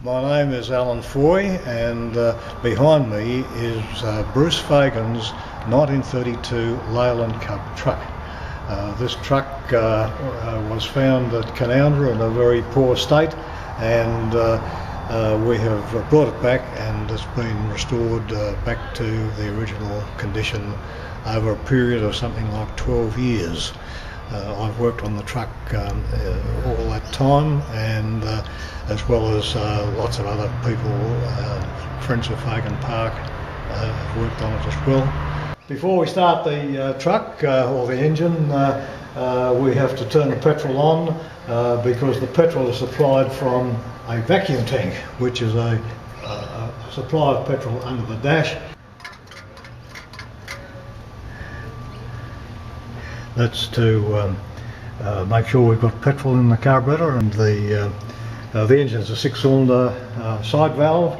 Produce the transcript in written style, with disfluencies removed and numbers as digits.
My name is Alan Foy, and behind me is Bruce Fagan's 1932 Leyland Cub Truck. This truck was found at Canowindra in a very poor state, and we have brought it back, and it's been restored back to the original condition over a period of something like 12 years. I've worked on the truck all that time, and as well as lots of other people, friends of Fagan Park, have worked on it as well. Before we start the truck or the engine, we have to turn the petrol on because the petrol is supplied from a vacuum tank, which is a supply of petrol under the dash. That's to make sure we've got petrol in the carburetor, and the engine's a 6-cylinder side valve,